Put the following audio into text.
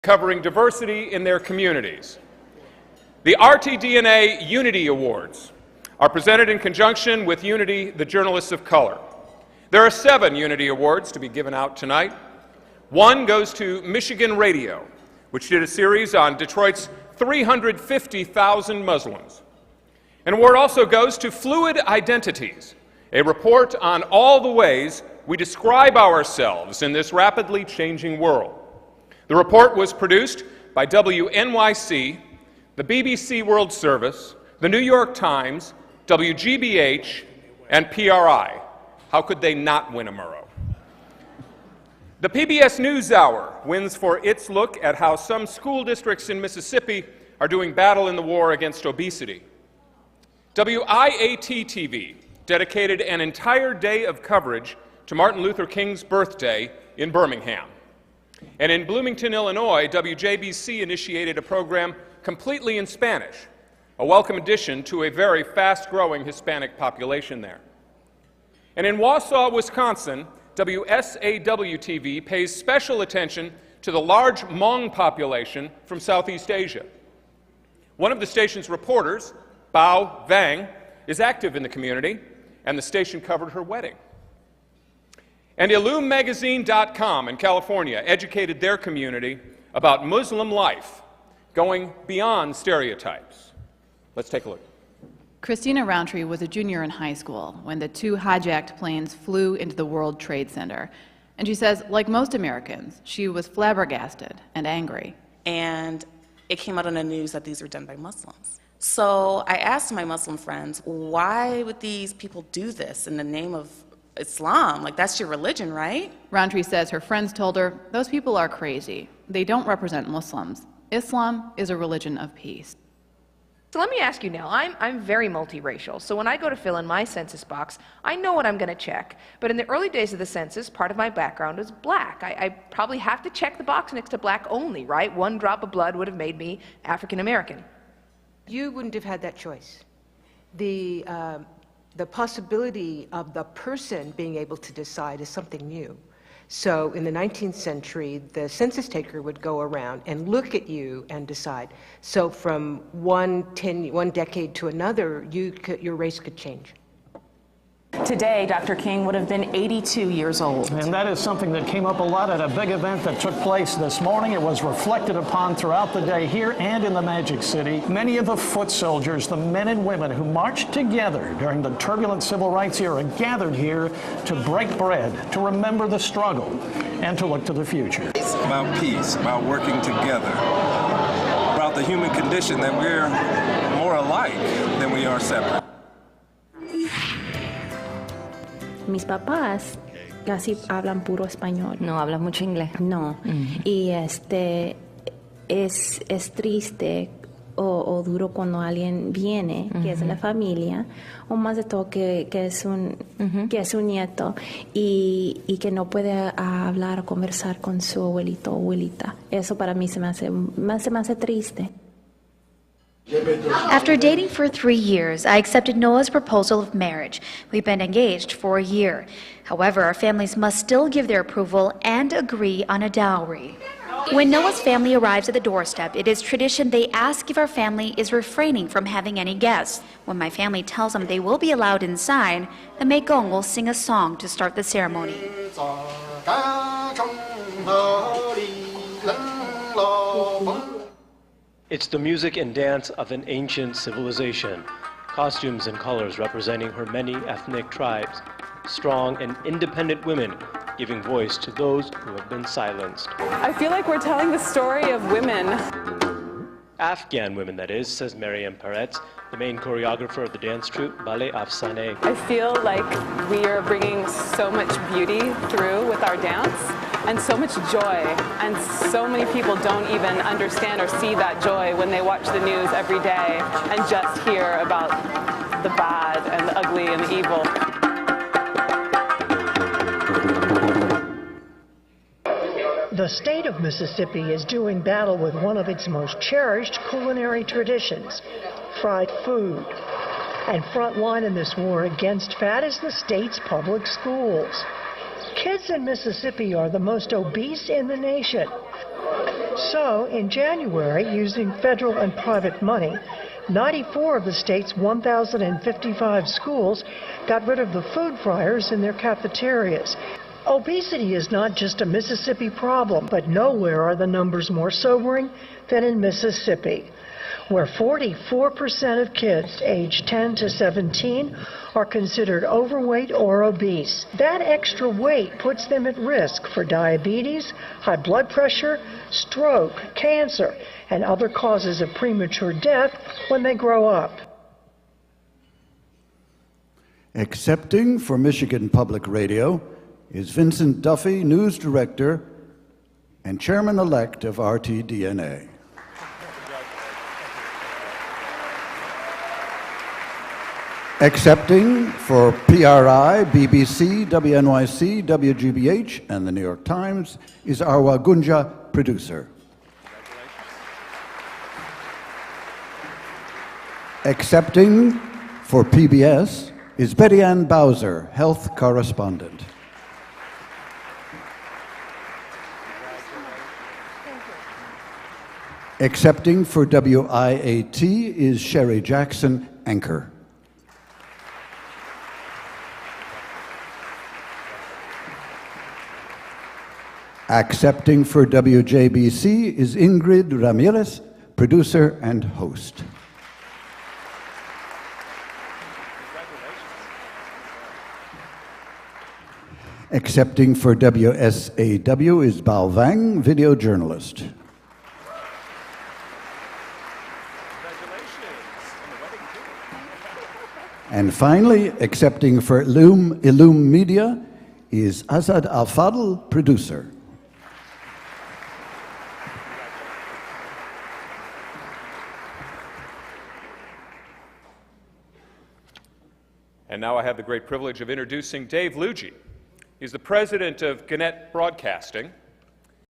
covering diversity in their communities. The RTDNA Unity Awards are presented in conjunction with Unity, the Journalists of Color. There are 7 Unity Awards to be given out tonight. One goes to Michigan Radio, which did a series on Detroit's 350,000 Muslims. An award also goes to Fluid Identities, a report on all the ways we describe ourselves in this rapidly changing world. The report was produced by WNYC, the BBC World Service, the New York Times, WGBH, and PRI. How could they not win a Murrow? The PBS NewsHour wins for its look at how some school districts in Mississippi are doing battle in the war against obesity. WIAT-TV dedicated an entire day of coverage to Martin Luther King's birthday in Birmingham. And in Bloomington, Illinois, WJBC initiated a program completely in Spanish, a welcome addition to a very fast-growing Hispanic population there. And in Wausau, Wisconsin, WSAW-TV pays special attention to the large Hmong population from Southeast Asia. One of the station's reporters, Bao Vang, is active in the community, and the station covered her wedding. And IllumeMagazine.com in California educated their community about Muslim life, going beyond stereotypes. Let's take a look. Christina Roundtree was a junior in high school when the 2 hijacked planes flew into the World Trade Center. And she says, like most Americans, she was flabbergasted and angry. And it came out on the news that these were done by Muslims. So I asked my Muslim friends, why would these people do this in the name of Islam? Like, that's your religion, right? Roundtree says her friends told her, those people are crazy. They don't represent Muslims. Islam is a religion of peace. So let me ask you now, I'm very multiracial, so when I go to fill in my census box, I know what I'm going to check. But in the early days of the census, part of my background was black. I probably have to check the box next to black only, right? 1 drop of blood would have made me African American. You wouldn't have had that choice. The possibility of the person being able to decide is something new. So in the 19th century, the census taker would go around and look at you and decide. So from one decade to another, your race could change. Today, Dr. King would have been 82 years old. And that is something that came up a lot at a big event that took place this morning. It was reflected upon throughout the day here and in the Magic City. Many of the foot soldiers, the men and women who marched together during the turbulent civil rights era, gathered here to break bread, to remember the struggle, and to look to the future. It's about peace, about working together, about the human condition, that we're more alike than we are separate. Mis papás casi hablan puro español. No hablan mucho inglés. No. Y es triste o duro cuando alguien viene, que es de la familia, o más de todo que es un nieto y que no puede hablar o conversar con su abuelito o abuelita. Eso para mí se me hace triste. After dating for 3 years, I accepted Noah's proposal of marriage. We've been engaged for a year. However, our families must still give their approval and agree on a dowry. When Noah's family arrives at the doorstep, it is tradition they ask if our family is refraining from having any guests. When my family tells them they will be allowed inside, the Maikong will sing a song to start the ceremony. It's the music and dance of an ancient civilization, costumes and colors representing her many ethnic tribes, strong and independent women giving voice to those who have been silenced. I feel like we're telling the story of women. Afghan women, that is, says Mariam Peretz, the main choreographer of the dance troupe Ballet Afsane. I feel like we are bringing so much beauty through with our dance and so much joy, and so many people don't even understand or see that joy when they watch the news every day and just hear about the bad and the ugly and the evil. The state of Mississippi is doing battle with one of its most cherished culinary traditions, fried food. And front line in this war against fat is the state's public schools. Kids in Mississippi are the most obese in the nation. So, in January, using federal and private money, 94 of the state's 1,055 schools got rid of the food fryers in their cafeterias. Obesity is not just a Mississippi problem, but nowhere are the numbers more sobering than in Mississippi, where 44% of kids aged 10 to 17 are considered overweight or obese. That extra weight puts them at risk for diabetes, high blood pressure, stroke, cancer, and other causes of premature death when they grow up. Accepting for Michigan Public Radio is Vincent Duffy, News Director and Chairman-elect of RTDNA. Accepting for PRI, BBC, WNYC, WGBH, and the New York Times is Arwa Gunja, producer. Accepting for PBS is Betty Ann Bowser, health correspondent. Accepting for WIAT is Sherry Jackson, anchor. Accepting for WJBC is Ingrid Ramirez, producer and host. Accepting for WSAW is Bao Vang, video journalist. And finally, accepting for Illum Media is Azad Al-Fadl, producer. And now I have the great privilege of introducing Dave Luigi. He's the president of Gannett Broadcasting,